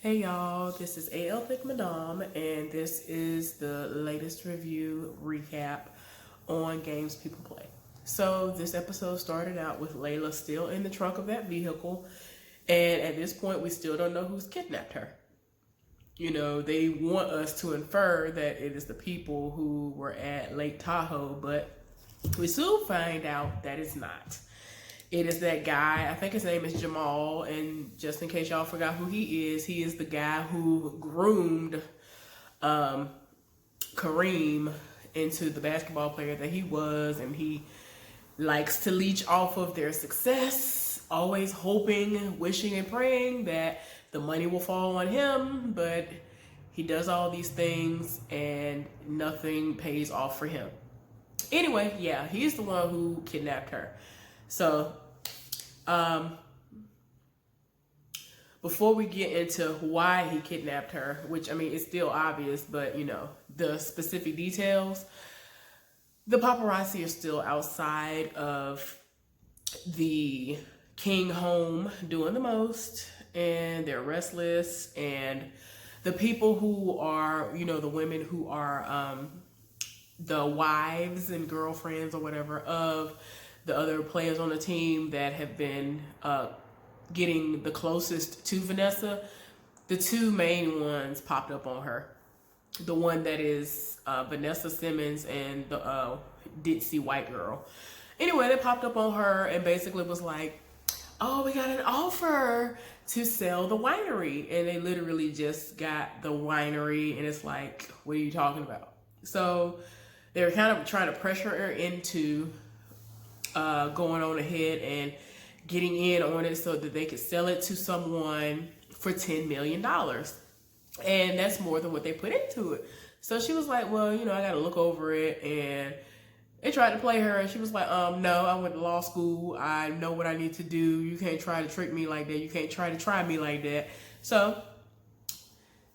Hey y'all, this is AL Thick Madame, and this is the latest review recap on games people play. So, this episode started out with Layla still in the trunk of that vehicle, and at this point, we still don't know who's kidnapped her. You know, they want us to infer that it is the people who were at Lake Tahoe, but we soon find out that it's not. It is that guy, I think his name is Jamal, and just in case y'all forgot who he is the guy who groomed Kareem into the basketball player that he was, and he likes to leech off of their success, always hoping, wishing, and praying that the money will fall on him, but he does all these things and nothing pays off for him. Anyway, yeah, he's the one who kidnapped her. So, before we get into why he kidnapped her, which I mean, it's still obvious, but you know, the specific details, the paparazzi are still outside of the King home doing the most, and they're restless, and the people who are, you know, the women who are the wives and girlfriends or whatever of the other players on the team that have been getting the closest to Vanessa, the two main ones popped up on her. The one that is Vanessa Simmons and the ditzy white girl. Anyway, they popped up on her and basically was like, oh, we got an offer to sell the winery. And they literally just got the winery, and it's like, what are you talking about? So they were kind of trying to pressure her into going on ahead and getting in on it so that they could sell it to someone for $10 million. And that's more than what they put into it. So she was like, well, you know, I got to look over it. And they tried to play her, and she was like, no, I went to law school. I know what I need to do. You can't try to trick me like that. You can't try to try me like that. So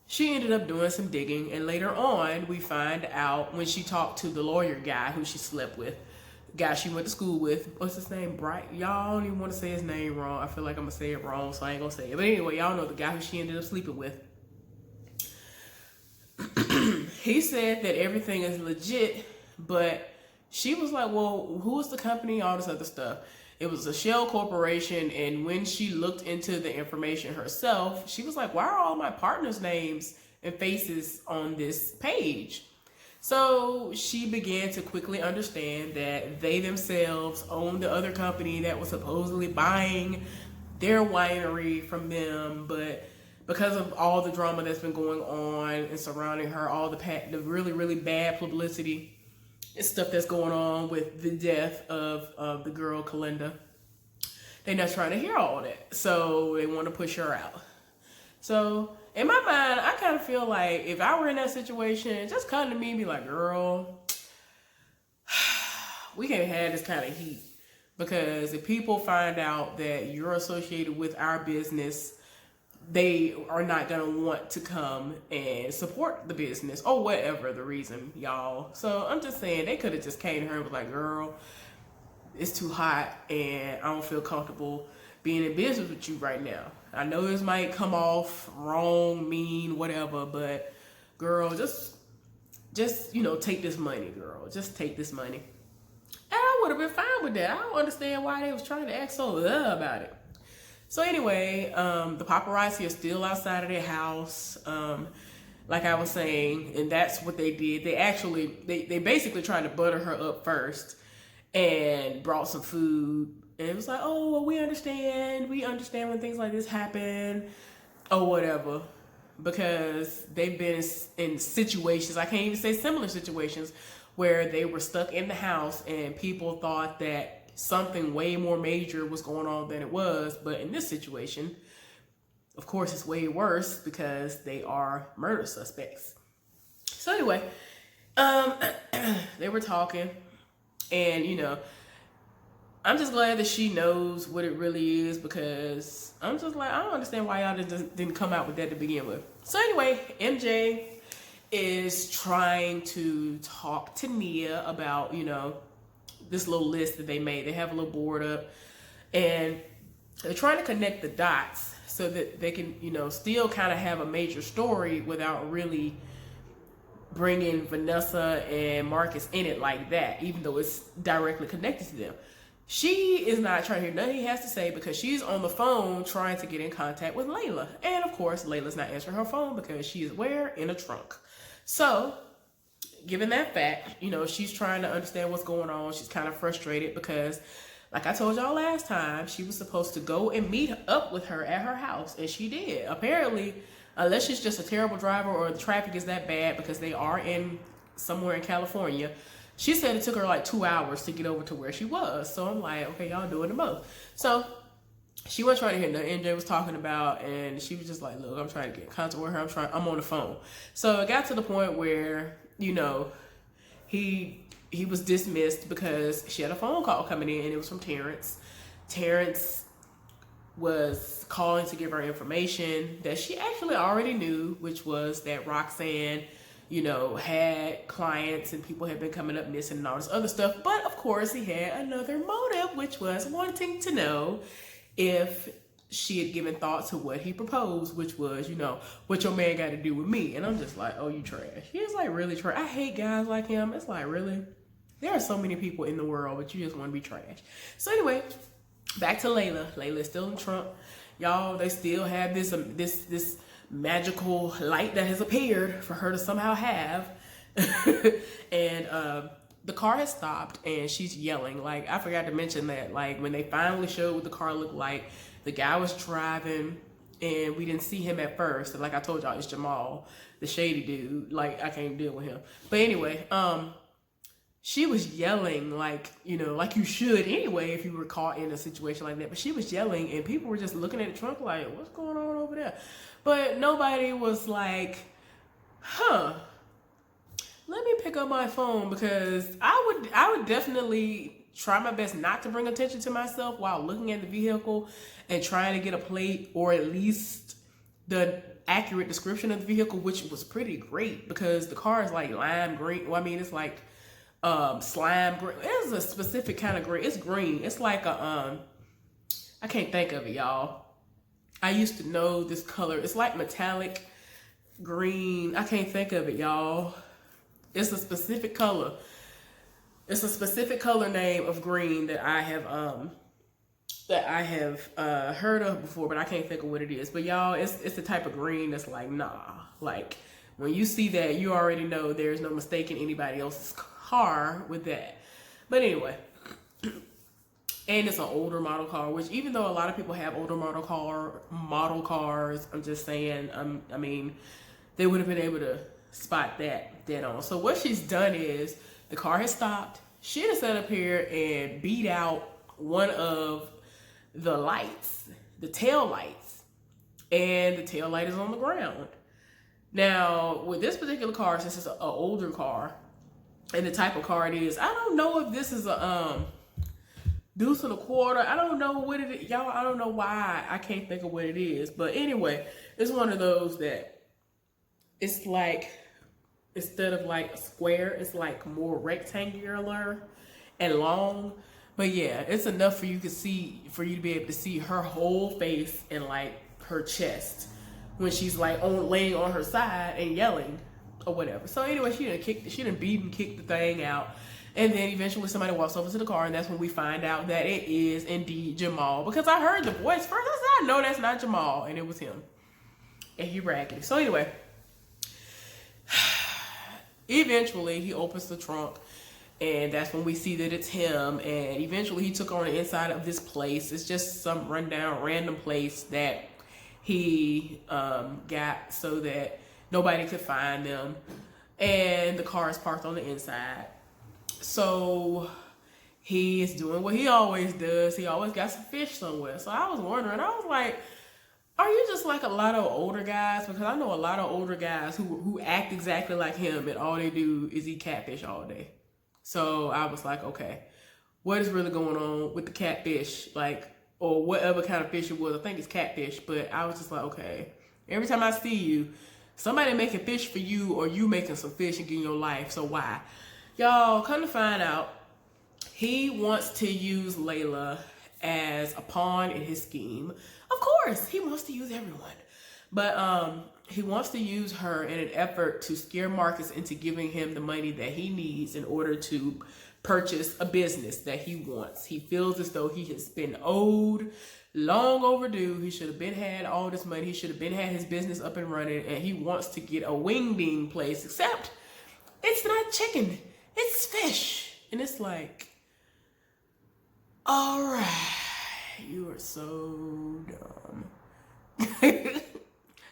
she ended up doing some digging. And later on, we find out when she talked to the lawyer guy who she slept with, guy she went to school with. What's his name? Bright. Y'all don't even want to say his name wrong. I feel like I'm going to say it wrong, so I ain't going to say it. But anyway, y'all know the guy who she ended up sleeping with. He said that everything is legit, but she was like, well, who is the company? All this other stuff. It was a shell corporation, and when she looked into the information herself, she was like, why are all my partners' names and faces on this page? So she began to quickly understand that they themselves owned the other company that was supposedly buying their winery from them, but because of all the drama that's been going on and surrounding her, all the really, really bad publicity and stuff that's going on with the death of the girl, Kalinda, they're not trying to hear all that. So they want to push her out. So in my mind, I kind of feel like if I were in that situation, just come to me and be like, girl, we can't have this kind of heat. Because if people find out that you're associated with our business, they are not going to want to come and support the business or whatever the reason, y'all. So I'm just saying, they could have just came to her and was like, girl, it's too hot and I don't feel comfortable being in business with you right now. I know this might come off wrong, mean, whatever, but girl, just you know, take this money, girl. Just take this money. And I would have been fine with that. I don't understand why they was trying to act so about it. So anyway, the paparazzi are still outside of their house, like I was saying, and that's what they did. They basically tried to butter her up first and brought some food. And it was like, oh, well, we understand when things like this happen or whatever. Because they've been in situations, I can't even say similar situations, where they were stuck in the house and people thought that something way more major was going on than it was. But in this situation, of course, it's way worse because they are murder suspects. So anyway, they were talking, and you know, I'm just glad that she knows what it really is, because I'm just like, I don't understand why y'all didn't come out with that to begin with. So anyway, MJ is trying to talk to Nia about, you know, this little list that they made. They have a little board up, and they're trying to connect the dots. so that they can, still kind of have a major story without really bringing Vanessa and Marcus in it like that, even though it's directly connected to them. She is not trying to hear nothing he has to say because she's on the phone trying to get in contact with Layla. And of course, Layla's not answering her phone because she is where? In a trunk. So, given that fact, she's trying to understand what's going on. She's kind of frustrated because, like I told y'all last time, she was supposed to go and meet up with her at her house, and she did. Apparently, unless she's just a terrible driver or the traffic is that bad, because they are somewhere in California, she said it took her like 2 hours to get over to where she was. So I'm like, okay, y'all doing the most. So she wasn't trying to hear nothing MJ was talking about, and she was just like, look, I'm trying to get in contact with her. I'm on the phone. So it got to the point where, he was dismissed because she had a phone call coming in, and it was from Terrence. Terrence was calling to give her information that she actually already knew, which was that Roxanne, had clients and people had been coming up missing and all this other stuff. But of course, he had another motive, which was wanting to know if she had given thought to what he proposed, which was, what your man got to do with me. And I'm just like, oh, you trash. He's like really trash. I hate guys like him. It's like, really? There are so many people in the world, but you just want to be trash. So anyway, back to Layla. Layla's still in the trunk. Y'all, they still have this magical light that has appeared for her to somehow have. And the car has stopped and she's yelling. Like, I forgot to mention that, like, when they finally showed what the car looked like, the guy was driving and we didn't see him at first. And like I told y'all, it's Jamal, the shady dude. Like, I can't deal with him. But anyway, she was yelling like, like you should anyway if you were caught in a situation like that. But she was yelling and people were just looking at the trunk like, what's going on over there? But nobody was like, let me pick up my phone, because I would definitely try my best not to bring attention to myself while looking at the vehicle and trying to get a plate or at least the accurate description of the vehicle, which was pretty great because the car is like lime green. Well, I mean, it's like slime green. It's a specific kind of green. It's green. It's like a I can't think of it, y'all. I used to know this color. It's like metallic green. I can't think of it, y'all. It's a specific color. It's a specific color name of green that I have heard of before, but I can't think of what it is. But y'all, it's the type of green that's like, nah. Like, when you see that, you already know there's no mistaking anybody else's car with that. But anyway, and it's an older model car, which even though a lot of people have older model cars, I'm just saying, I mean, they would have been able to spot that dead on. So what she's done is the car has stopped. She had sat up here and beat out one of the lights, the tail lights, and the tail light is on the ground. Now, with this particular car, since it's an older car and the type of car it is, I don't know if this is a deuce and a quarter. I don't know what it is. Y'all, I don't know why I can't think of what it is. But anyway, it's one of those that it's like, instead of like a square, it's like more rectangular and long. But yeah, it's enough for you to be able to see her whole face and like her chest when she's like laying on her side and yelling or whatever. So anyway, she done beat and kicked the thing out. And then eventually somebody walks over to the car, and that's when we find out that it is indeed Jamal. Because I heard the voice first. I said, I know that's not Jamal. And it was him. And he raggedy. So anyway, eventually he opens the trunk, and that's when we see that it's him. And eventually he took on the inside of this place. It's just some rundown, random place that he got so that nobody could find them. And the car is parked on the inside. So he is doing what he always does. He always got some fish somewhere. So I was wondering, I was like, are you just like a lot of older guys? Because I know a lot of older guys who act exactly like him, and all they do is eat catfish all day. So I was like, okay, what is really going on with the catfish? Like, or whatever kind of fish it was. I think it's catfish. But I was just like, okay, every time I see you, somebody making fish for you, or you making some fish and getting your life. So why? Y'all, come to find out, he wants to use Layla as a pawn in his scheme. Of Of course, he wants to use everyone. But he wants to use her in an effort to scare Marcus into giving him the money that he needs in order to purchase a business that he wants. He feels as though he has been owed, long overdue. He should have been had all this money. He should have been had his business up and running, and he wants to get a wing ding place, except it's not chicken, it's fish. And it's like, all right, you are so dumb.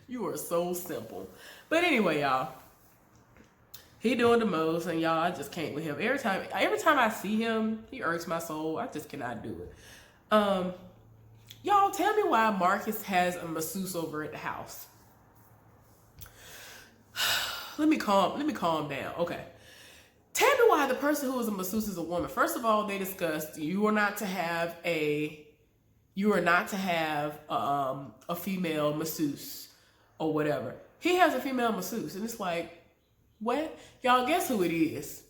You are so simple. But anyway, y'all, he doing the most, and y'all, I just can't with him. Every time I see him, he irks my soul. I just cannot do it. Y'all, tell me why Marcus has a masseuse over at the house. Let me calm down. Okay. Tell me why the person who is a masseuse is a woman. First of all, they discussed you are not to have a female masseuse or whatever. He has a female masseuse, and it's like, what? Y'all, guess who it is?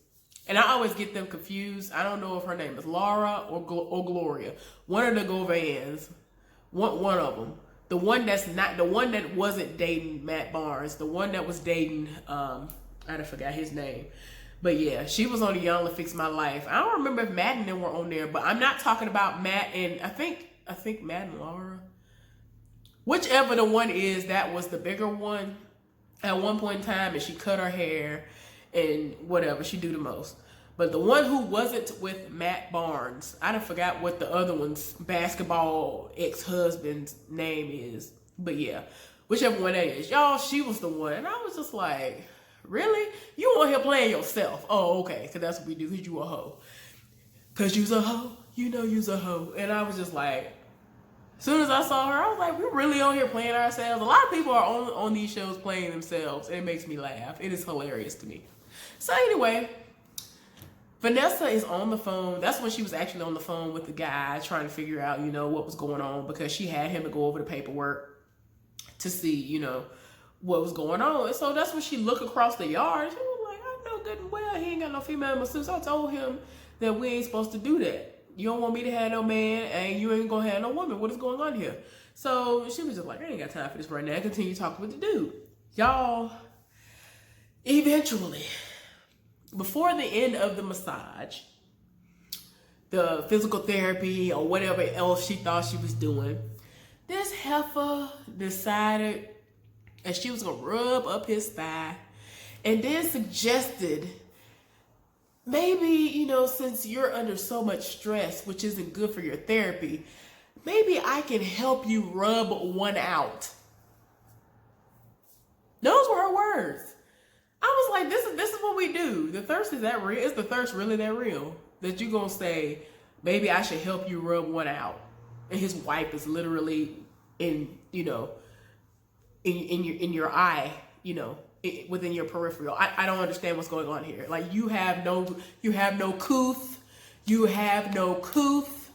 And I always get them confused. I don't know if her name is Laura or Gloria. One of the Govans. One of them. The one that wasn't dating Matt Barnes. The one that was dating, I forgot his name. But yeah, she was on the Young to Fix My Life. I don't remember if Matt and them were on there, but I'm not talking about Matt and I think Matt and Laura. Whichever the one is, that was the bigger one at one point in time, and she cut her hair and whatever, she do the most. But the one who wasn't with Matt Barnes, I done forgot what the other one's basketball ex-husband's name is. But yeah, whichever one that is. Y'all, she was the one. And I was just like, really? You on here playing yourself? Oh, okay, because that's what we do, because you a hoe. Because you's a hoe, you know you's a hoe. And I was just like, as soon as I saw her, I was like, we're really on here playing ourselves. A lot of people are on these shows playing themselves, and it makes me laugh. It is hilarious to me. So anyway, Vanessa is on the phone. That's when she was actually on the phone with the guy trying to figure out, what was going on, because she had him to go over the paperwork to see, what was going on. And so that's when she looked across the yard. She was like, I know good and well he ain't got no female masseuse. I told him that we ain't supposed to do that. You don't want me to have no man, and you ain't gonna have no woman. What is going on here? So she was just like, I ain't got time for this right now. Continue talking with the dude. Y'all, eventually, before the end of the massage, the physical therapy or whatever else she thought she was doing, this heifer decided that she was gonna rub up his thigh and then suggested, maybe, since you're under so much stress, which isn't good for your therapy, maybe I can help you rub one out. Those were her words. I was like, this is what we do. The thirst is that real? Is the thirst really that real? That you gonna say, maybe I should help you rub one out? And his wife is literally in your eye, within your peripheral. I don't understand what's going on here. Like, you have no couth. You have no couth.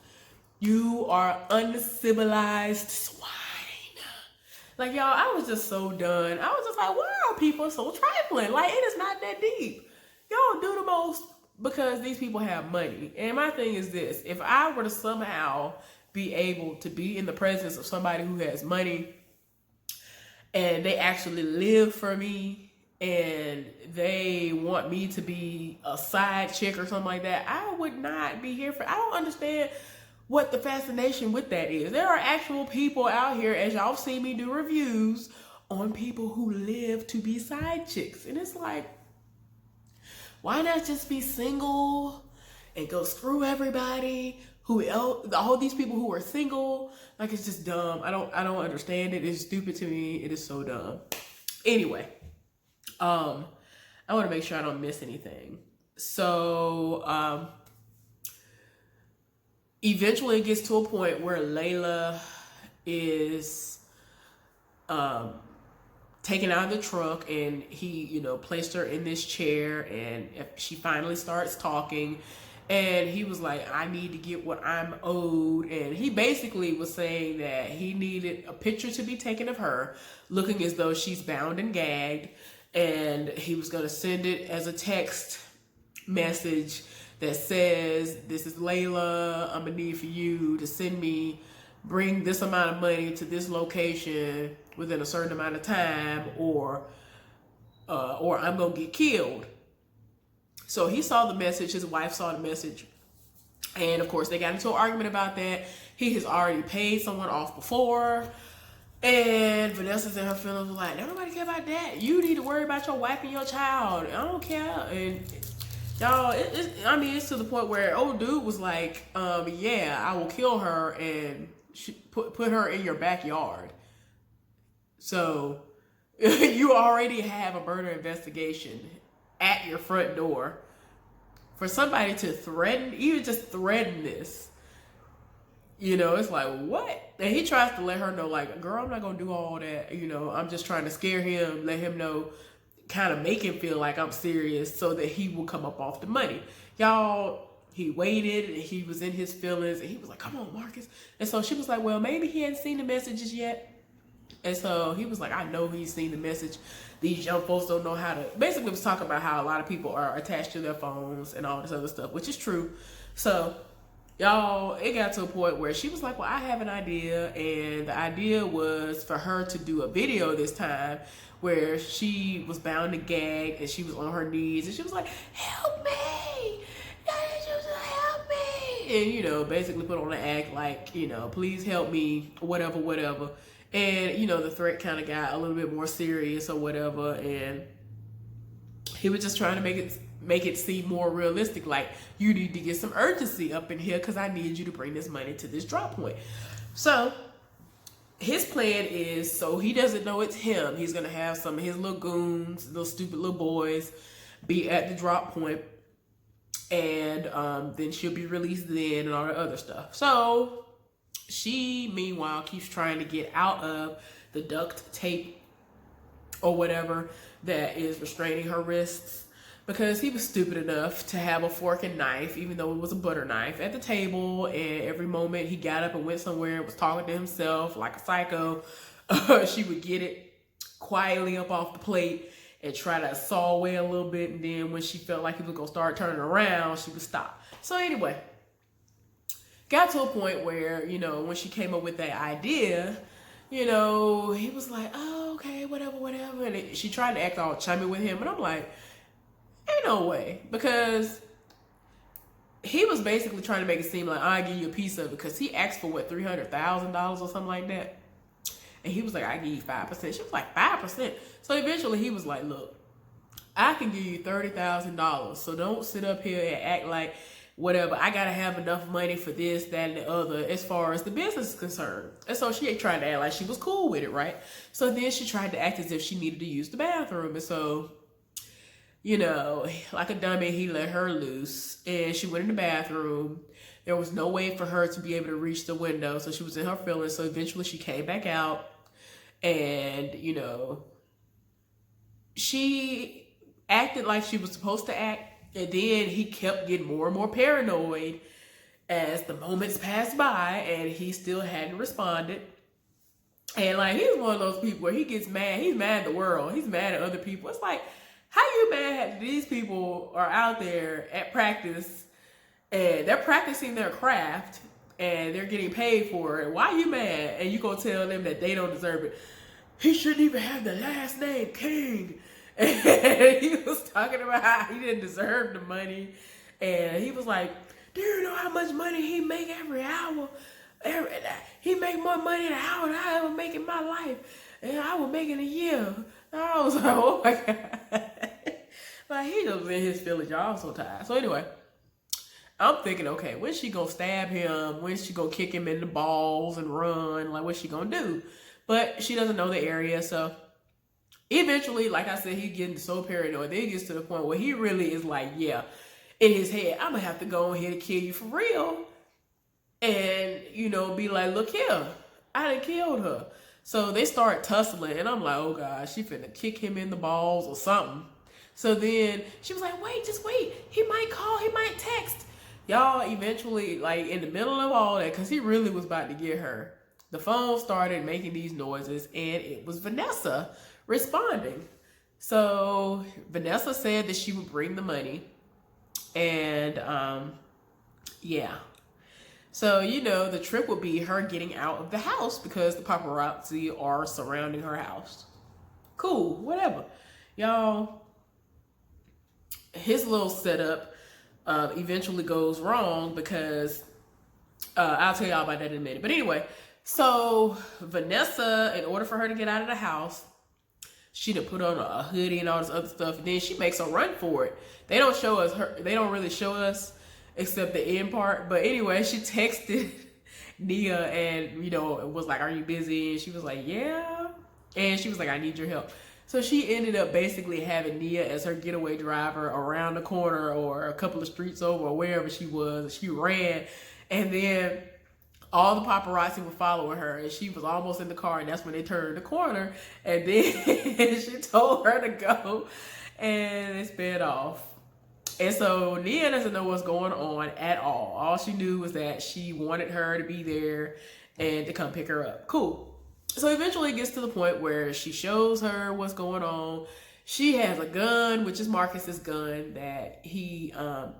You are uncivilized swine. Like, y'all, I was just so done. I was just like, why are people so trifling? Like, it is not that deep. Y'all do the most because these people have money. And my thing is this: if I were to somehow be able to be in the presence of somebody who has money, and they actually live for me, and they want me to be a side chick or something like that, I would not be here for. I don't understand what the fascination with that is. There are actual people out here, as y'all see me do reviews on people who live to be side chicks, and it's like, why not just be single and go screw everybody? All these people who are single, like, it's just dumb. I don't understand it. It's stupid to me. It is so dumb. Anyway, I want to make sure I don't miss anything. So, eventually it gets to a point where Layla is taken out of the trunk, and he, placed her in this chair, and she finally starts talking. And he was like, I need to get what I'm owed. And he basically was saying that he needed a picture to be taken of her looking as though she's bound and gagged. And he was going to send it as a text message that says, this is Layla. I'm going to need for you to send me bring this amount of money to this location within a certain amount of time, or I'm gonna get killed. So he saw the message, his wife saw the message, and of course they got into an argument about that. He has already paid someone off before, and Vanessa's in her feelings was like, nobody care about that. You need to worry about your wife and your child. I don't care. And y'all, it's to the point where old dude was like, yeah, I will kill her and put her in your backyard. So you already have a murder investigation at your front door. For somebody to threaten, even just threaten this, it's like, what? And he tries to let her know, like, girl, I'm not gonna do all that. I'm just trying to scare him, let him know, kind of make him feel like I'm serious so that he will come up off the money. Y'all, he waited and he was in his feelings and he was like, come on, Marcus. And so she was like, well, maybe he hadn't seen the messages yet. And so he was like, I know he's seen the message. These young folks don't know how to, basically was talking about how a lot of people are attached to their phones and all this other stuff, which is true. So y'all, it got to a point where she was like, well, I have an idea. And the idea was for her to do a video this time where she was bound and gagged and she was on her knees and she was like, help me. Help me. And, basically put on an act like, please help me, whatever. And, the threat kind of got a little bit more serious or whatever. And he was just trying to make it seem more realistic. Like, you need to get some urgency up in here because I need you to bring this money to this drop point. So his plan is, so he doesn't know it's him. He's going to have some of his little goons, little stupid little boys, be at the drop point. And then she'll be released then and all the other stuff. So she, meanwhile, keeps trying to get out of the duct tape or whatever that is restraining her wrists, because he was stupid enough to have a fork and knife, even though it was a butter knife, at the table. And every moment he got up and went somewhere and was talking to himself like a psycho, she would get it quietly up off the plate and try to saw away a little bit. And then when she felt like he was going to start turning around, she would stop. So anyway, got to a point where, when she came up with that idea, he was like, oh, okay, whatever. And she tried to act all chummy with him. And I'm like, ain't no way. Because he was basically trying to make it seem like, I'll give you a piece of it. Because he asked for, what, $300,000 or something like that. And he was like, I give you 5%. She was like, 5%? So eventually he was like, look, I can give you $30,000. So don't sit up here and act like whatever. I got to have enough money for this, that, and the other as far as the business is concerned. And so she tried to act like she was cool with it, right? So then she tried to act as if she needed to use the bathroom. And so, like a dummy, he let her loose. And she went in the bathroom. There was no way for her to be able to reach the window. So she was in her feelings. So eventually she came back out. And, she acted like she was supposed to act. And then he kept getting more and more paranoid as the moments passed by, and he still hadn't responded. And like, he's one of those people where he gets mad. He's mad at the world. He's mad at other people. It's like, how you mad these people are out there at practice and they're practicing their craft and they're getting paid for it? Why you mad? And you gonna tell them that they don't deserve it? He shouldn't even have the last name King. And he was talking about how he didn't deserve the money. And he was like, do you know how much money he make every hour? He make more money an hour than I ever make in my life. And I would make in a year. And I was like, oh my God. Like, he just in his feelings. Y'all so tired. So anyway, I'm thinking, okay, when's she gonna stab him? When's she gonna kick him in the balls and run? Like, what's she gonna do? But she doesn't know the area, so eventually, like I said, he's getting so paranoid. Then he gets to the point where he really is like, yeah, in his head, I'm going to have to go in here to kill you for real. And, be like, look here, I done killed her. So they start tussling, and I'm like, oh God, she finna kick him in the balls or something. So then she was like, wait, just wait. He might call, he might text. Y'all, eventually, like in the middle of all that, because he really was about to get her, the phone started making these noises, and it was Vanessa responding. So Vanessa said that she would bring the money. And yeah. So, you know, the trick would be her getting out of the house because the paparazzi are surrounding her house. Cool, whatever. Y'all, his little setup eventually goes wrong because I'll tell y'all about that in a minute. But anyway, so Vanessa, in order for her to get out of the house, she done put on a hoodie and all this other stuff, and then she makes a run for it. They don't show us her. They don't really show us except the end part. But anyway, she texted Nia and, you know, was like, "Are you busy?" And she was like, "Yeah." And she was like, "I need your help." So she ended up basically having Nia as her getaway driver around the corner or a couple of streets over or wherever she was. She ran, and then all the paparazzi were following her, and she was almost in the car, and that's when they turned the corner, and then she told her to go, and they sped off. And so Nia doesn't know what's going on at all. All she knew was that she wanted her to be there and to come pick her up. Cool. So eventually it gets to the point where she shows her what's going on. She has a gun, which is Marcus's gun that he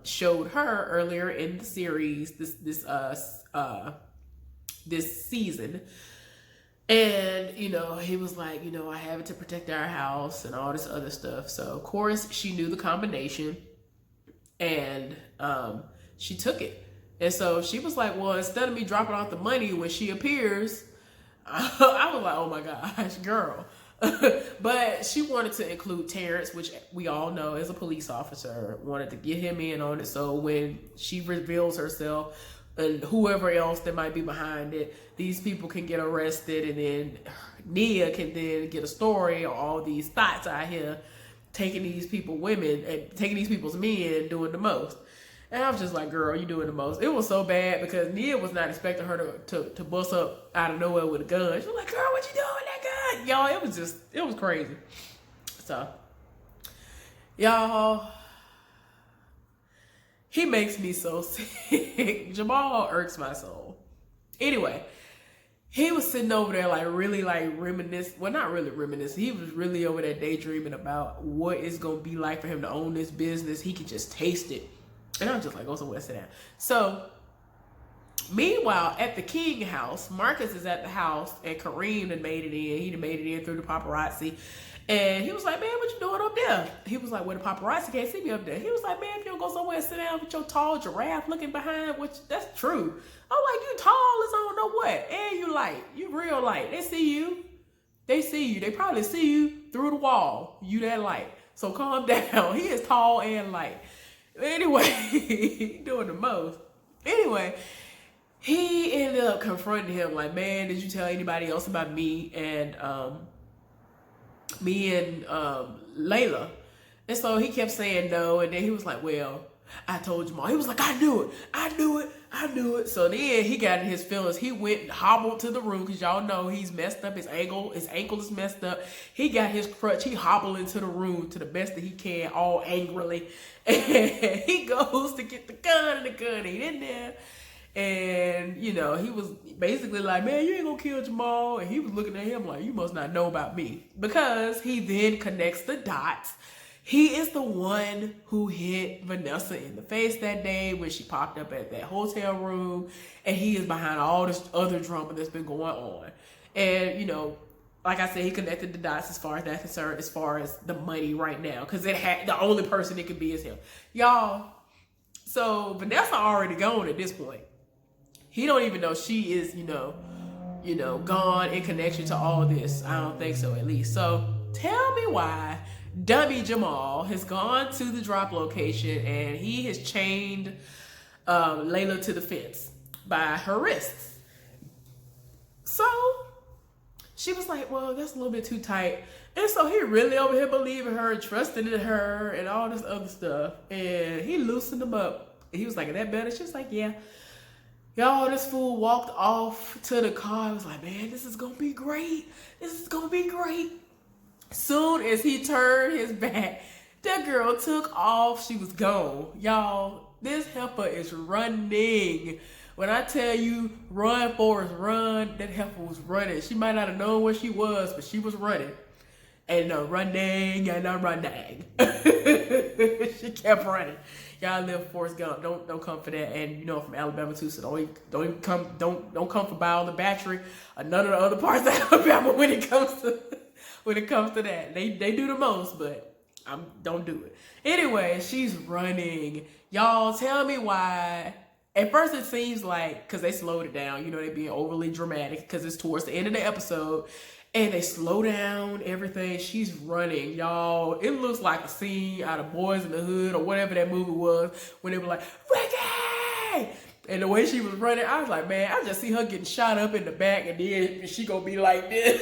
showed her earlier in the series, this season. And, you know, he was like, you know, I have it to protect our house and all this other stuff. So, of course, she knew the combination, and she took it. And so she was like, well, instead of me dropping off the money when she appears, I was like, oh my gosh, girl. But she wanted to include Terrence, which we all know is a police officer, wanted to get him in on it. So when she reveals herself, and whoever else that might be behind it, these people can get arrested, and then Nia can then get a story or all these thoughts out here taking these people women and taking these people's men doing the most. And I was just like, girl, you doing the most. It was so bad because Nia was not expecting her to bust up out of nowhere with a gun. She was like, girl, what you doing with that gun? Y'all, it was crazy. So, y'all, he makes me so sick. Jamal irks my soul. Anyway, he was sitting over there like really like reminiscing. Well, not really reminiscing. He was really over there daydreaming about what it's going to be like for him to own this business. He could just taste it. And I'm just like, go somewhere, sit down. So, meanwhile, at the King house, Marcus is at the house, and Kareem had made it in. He'd made it in through the paparazzi. And he was like, man, what you doing up there? He was like, well, the paparazzi can't see me up there. He was like, man, if you don't go somewhere and sit down with your tall giraffe looking behind, which that's true. I'm like, you tall as I don't know what. And you light. You real light. They see you. They see you. They probably see you through the wall. You that light. So calm down. He is tall and light. Anyway, doing the most. Anyway, he ended up confronting him like, man, did you tell anybody else about me and Layla? And so he kept saying no, and then he was like, well, I told you, Mom. He was like, I knew it. So then he got in his feelings. He went and hobbled to the room because y'all know he's messed up. His ankle is messed up. He got his crutch. He hobbled into the room to the best that he can, all angrily. And he goes to get the gun, and the gun ain't in there. And, you know, he was basically like, man, you ain't gonna kill Jamal. And he was looking at him like, you must not know about me. Because he then connects the dots. He is the one who hit Vanessa in the face that day when she popped up at that hotel room. And he is behind all this other drama that's been going on. And, you know, like I said, he connected the dots as far as that's concerned, as far as the money right now. Because the only person it could be is him. Y'all, so Vanessa already gone at this point. He don't even know she is, you know, gone in connection to all this. I don't think so, at least. So tell me why dummy Jamal has gone to the drop location and he has chained Layla to the fence by her wrists. So she was like, well, that's a little bit too tight. And so he really over here believing her, trusting in her and all this other stuff. And he loosened them up. He was like, is that better? She was like, yeah. Y'all, this fool walked off to the car. I was like, man, this is going to be great. This is going to be great. Soon as he turned his back, that girl took off. She was gone. Y'all, this heifer is running. When I tell you, run, Forrest, run, that heifer was running. She might not have known where she was, but she was running. and running and running. She kept running. Y'all live Forrest Gump. Don't come for that. And you know I'm from Alabama too, so don't even come. Don't come for Bowling Battery or none of the other parts of Alabama when it comes to that. They do the most, but don't do it. Anyway, she's running. Y'all tell me why. At first it seems like, because they slowed it down, you know, they being overly dramatic because it's towards the end of the episode, and they slow down everything. She's running, y'all. It looks like a scene out of Boys in the Hood or whatever that movie was when they were like, Ricky! And the way she was running, I was like, man, I just see her getting shot up in the back, and then she gonna be like this,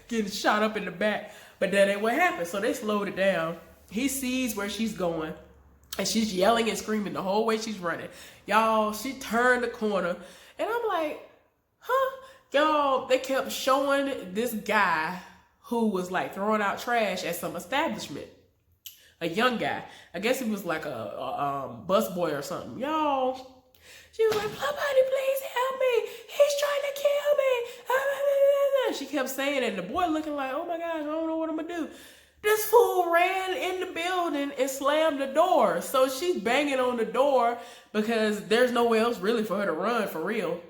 getting shot up in the back. But that ain't what happened, so they slowed it down. He sees where she's going, and she's yelling and screaming the whole way she's running. Y'all, she turned the corner, and I'm like, huh? Y'all, they kept showing this guy who was like throwing out trash at some establishment. A young guy. I guess he was like a busboy or something. Y'all, she was like, somebody please help me. He's trying to kill me. She kept saying it, and the boy looking like, oh my gosh, I don't know what I'm going to do. This fool ran in the building and slammed the door. So she's banging on the door because there's nowhere else really for her to run for real.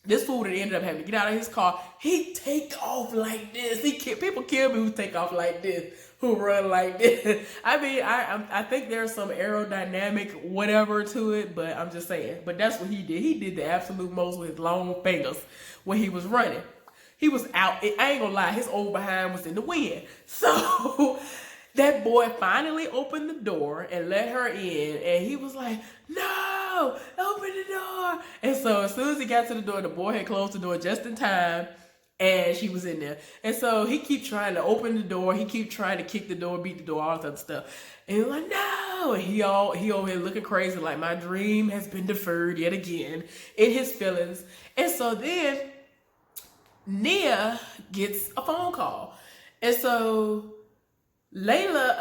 This fool that ended up having to get out of his car, he take off like this. People kill me who take off like this, who run like this. I mean, I think there's some aerodynamic whatever to it, but I'm just saying. But that's what he did. He did the absolute most with his long fingers when he was running. He was out. I ain't gonna lie, his old behind was in the wind. So that boy finally opened the door and let her in. And he was like, no, open the door. And so as soon as he got to the door, the boy had closed the door just in time. And she was in there. And so he keep trying to open the door. He keep trying to kick the door, beat the door, all that other stuff. And he was like, no. And he over here looking crazy like my dream has been deferred yet again in his feelings. And so then Nia gets a phone call. And so Vanessa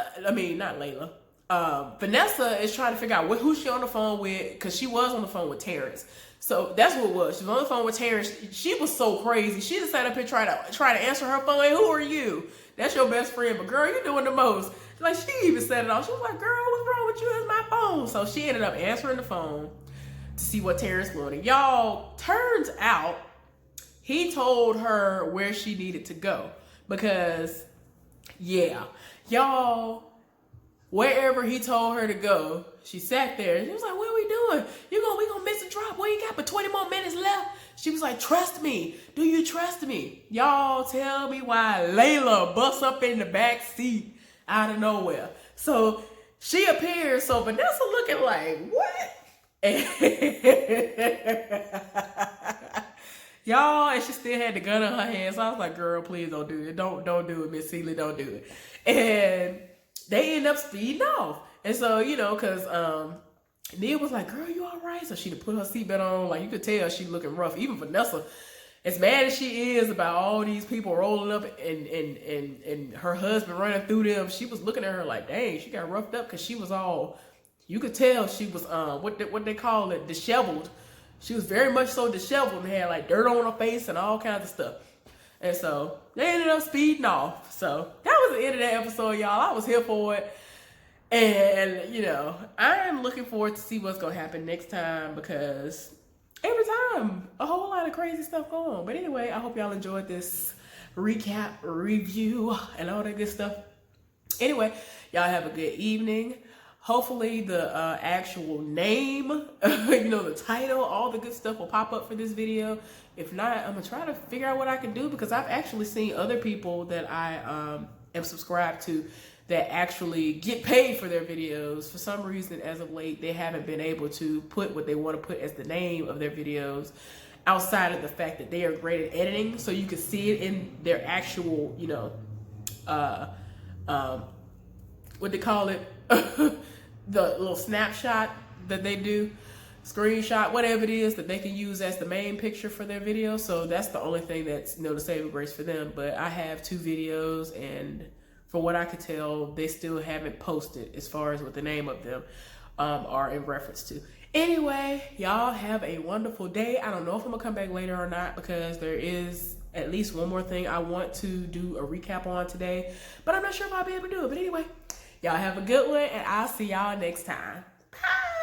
is trying to figure out who she on the phone with, because she was on the phone with Terrence. So that's what it was. She was on the phone with Terrence. She was so crazy. She just sat up here trying to answer her phone. Like, who are you? That's your best friend. But girl, you're doing the most. Like, she even said it all. She was like, girl, what's wrong with you? It's my phone. So she ended up answering the phone to see what Terrence wanted. Y'all, turns out he told her where she needed to go. Because, yeah, y'all, wherever he told her to go, she sat there and she was like, what are we doing? We gonna miss a drop. What you got but 20 more minutes left? She was like, trust me. Do you trust me? Y'all tell me why Layla busts up in the back seat out of nowhere. So she appears, so Vanessa looking like, what? Y'all, and she still had the gun in her hand. So I was like, girl, please don't do it. Don't do it, Miss Celie, don't do it. And they end up speeding off. And so, you know, because Nia was like, girl, you all right? So she put her seatbelt on. Like, you could tell she looking rough. Even Vanessa, as mad as she is about all these people rolling up and her husband running through them, she was looking at her like, dang, she got roughed up because she was all, you could tell she was, what they call it, disheveled. She was very much so disheveled and had like dirt on her face and all kinds of stuff. And so they ended up speeding off. So that was the end of that episode, y'all. I was here for it. And, you know, I'm looking forward to see what's going to happen next time, because every time a whole lot of crazy stuff going on. But anyway, I hope y'all enjoyed this recap, review, and all that good stuff. Anyway, y'all have a good evening. Hopefully the actual name, you know, the title, all the good stuff will pop up for this video. If not, I'm going to try to figure out what I can do, because I've actually seen other people that I am subscribed to that actually get paid for their videos. For some reason, as of late, they haven't been able to put what they want to put as the name of their videos, outside of the fact that they are great at editing. So you can see it in their actual, you know, what they call it, the little snapshot that they do, screenshot, whatever it is that they can use as the main picture for their video. So that's the only thing that's, you know, the saving grace for them. But I have 2 videos, and for what I could tell, they still haven't posted as far as what the name of them are in reference to. Anyway, y'all have a wonderful day. I don't know if I'm gonna come back later or not, because there is at least one more thing I want to do a recap on today, but I'm not sure if I'll be able to do it. But anyway, y'all have a good one, and I'll see y'all next time. Bye.